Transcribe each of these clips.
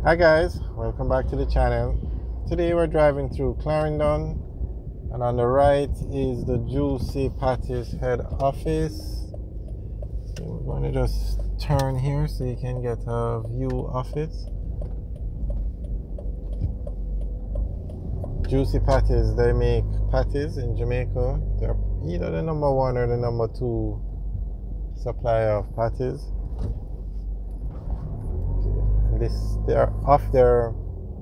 Hi guys, welcome back to the channel. Today we're driving through Clarendon, and on the right is the Juicy Patties head office. So we're going to just turn here so you can get a view of it. Juicy Patties, they make patties in Jamaica. They're either the number one or the number two supplier of patties. They're off their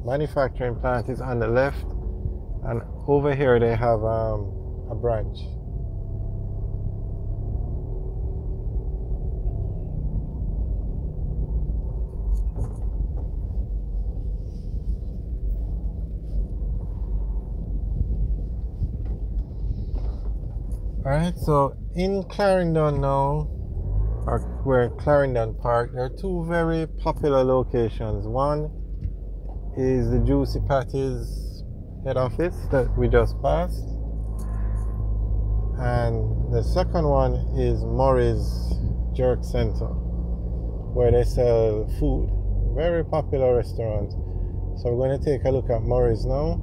manufacturing plant is on the left, and over here they have a branch. Alright, so in Clarendon now, or where Clarendon Park, there are two very popular locations. One is the Juicy Patties head office that we just passed, and the second one is Murray's Jerk Center, where they sell food. Very popular restaurant. So we're going to take a look at Murray's now.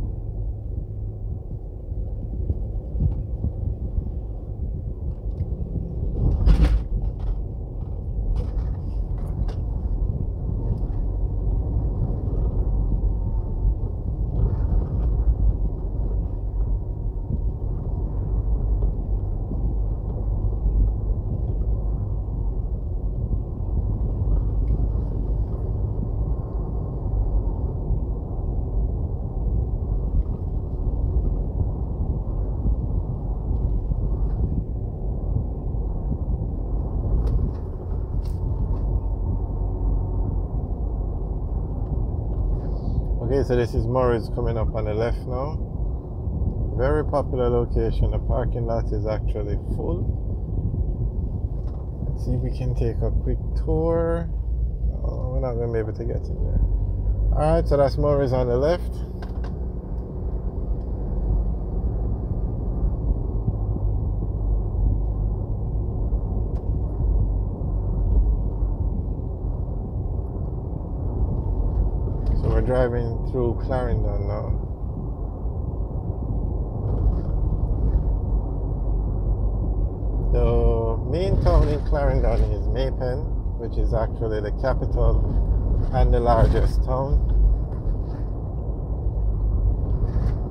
Okay, so this is Murray's coming up on the left now. Very popular location. The parking lot is actually full. Let's see if we can take a quick tour. Oh, we're not going to be able to get in there. Alright, so that's Murray's on the left. We're driving through Clarendon now. The main town in Clarendon is Maypen, which is actually the capital and the largest town.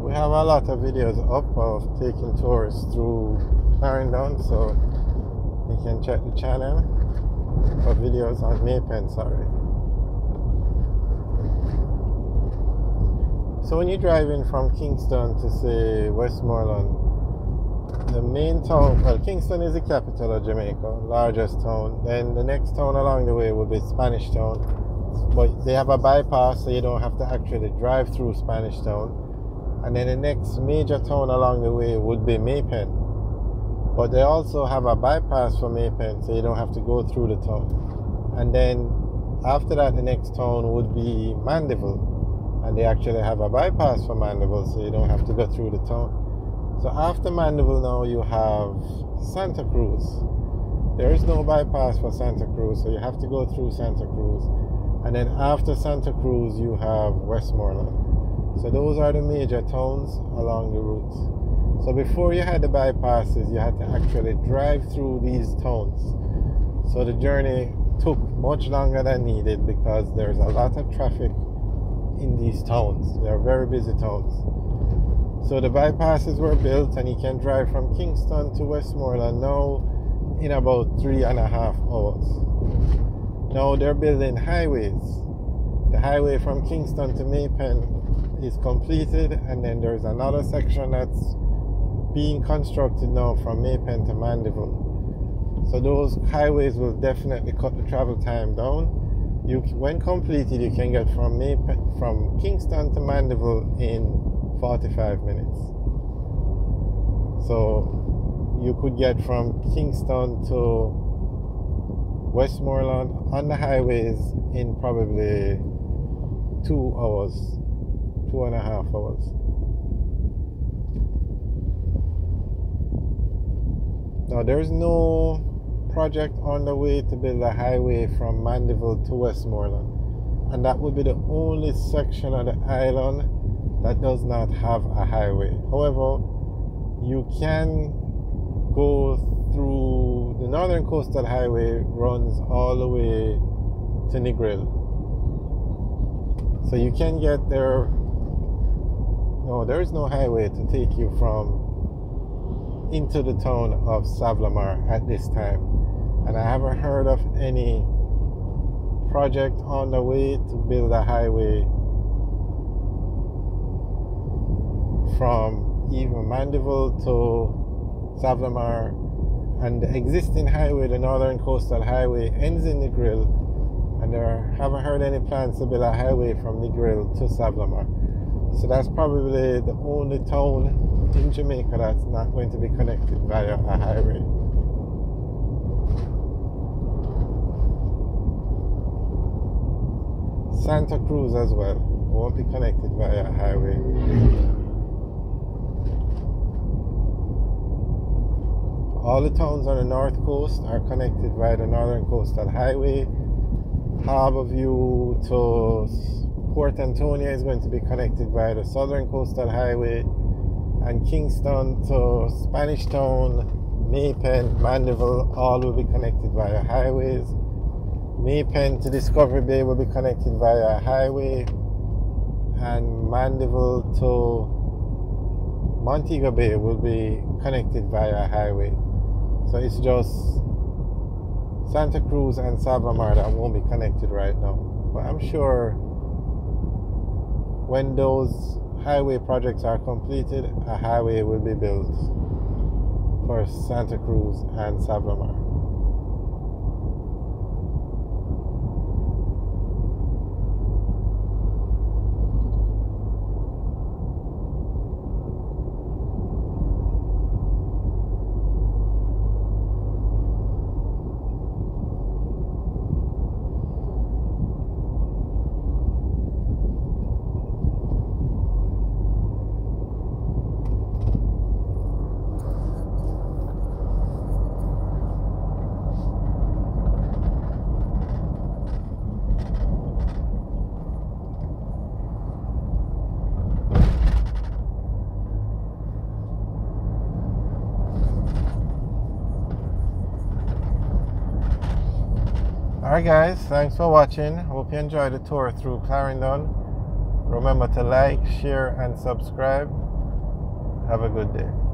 We have a lot of videos up of taking tours through Clarendon, so you can check the channel for videos on Maypen, sorry. So when you're driving from Kingston to, say, Westmoreland, the main town, well, Kingston is the capital of Jamaica, largest town. Then the next town along the way will be Spanish Town. But they have a bypass, so you don't have to actually drive through Spanish Town. And then the next major town along the way would be Maypen. But they also have a bypass for Maypen, so you don't have to go through the town. And then after that, the next town would be Mandeville. And they actually have a bypass for Mandeville, so you don't have to go through the town. So after Mandeville now you have Santa Cruz. There is no bypass for Santa Cruz, so you have to go through Santa Cruz. And then after Santa Cruz you have Westmoreland. So those are the major towns along the route. So before you had the bypasses, you had to actually drive through these towns. So the journey took much longer than needed because there's a lot of traffic in these towns. They are very busy towns. So the bypasses were built and you can drive from Kingston to Westmoreland now in about 3.5 hours. Now they're building highways. The highway from Kingston to Maypen is completed, and then there's another section that's being constructed now from Maypen to Mandeville. So those highways will definitely cut the travel time down. When completed, you can get from Kingston to Mandeville in 45 minutes. So you could get from Kingston to Westmoreland on the highways in probably 2 hours, 2.5 hours. Now there's no project on the way to build a highway from Mandeville to Westmoreland. and that would be the only section of the island that does not have a highway. However, you can go through the Northern Coastal Highway, runs all the way to Negril. So you can get there. No, there is no highway to take you from into the town of Savlamar at this time. And I haven't heard of any project on the way to build a highway from even Mandeville to Savlamar, and the existing highway, the Northern Coastal Highway, ends in Negril, and I haven't heard any plans to build a highway from Negril to Savlamar. So that's probably the only town in Jamaica that's not going to be connected via a highway. Santa Cruz as well won't be connected via a highway. All the towns on the north coast are connected via the Northern Coastal Highway. Harborview to Port Antonio is going to be connected via the Southern Coastal Highway, and Kingston to Spanish Town, Maypen, Mandeville, all will be connected via highways. Maypen to Discovery Bay will be connected via a highway, and Mandeville to Montego Bay will be connected via a highway. So it's just Santa Cruz and Savlamar that won't be connected right now. But I'm sure when those highway projects are completed, a highway will be built for Santa Cruz and Savlamar. Alright guys, thanks for watching. Hope you enjoyed the tour through Clarendon. Remember to like, share and subscribe. Have a good day.